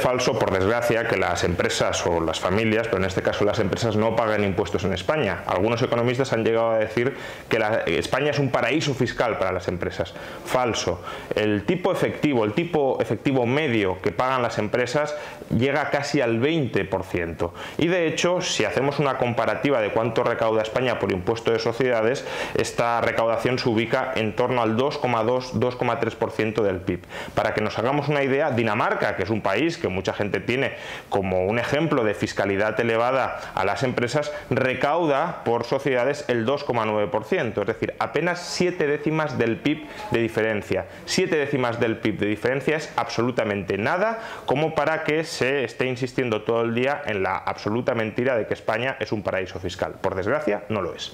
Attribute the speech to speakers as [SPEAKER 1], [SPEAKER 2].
[SPEAKER 1] falso, por desgracia, que las empresas o las familias, pero en este caso las empresas, no paguen impuestos en España. Algunos economistas han llegado a decir que España es un paraíso fiscal para las empresas. Falso. El tipo efectivo medio que pagan las empresas llega casi al 20%. Y de hecho, si hacemos una comparativa de cuánto recauda España por impuesto de sociedades, esta recaudación se ubica en torno al 2,2-2,3% del PIB. Para que nos hagamos una idea, Dinamarca, que es un país que mucha gente tiene como un ejemplo de fiscalidad elevada a las empresas, recauda por sociedades el 2,9%, es decir, apenas 7 décimas del PIB de diferencia. 7 décimas del PIB de diferencia es absolutamente nada como para que se esté insistiendo todo el día en la absoluta mentira de que España es un paraíso fiscal. Por desgracia, no lo es.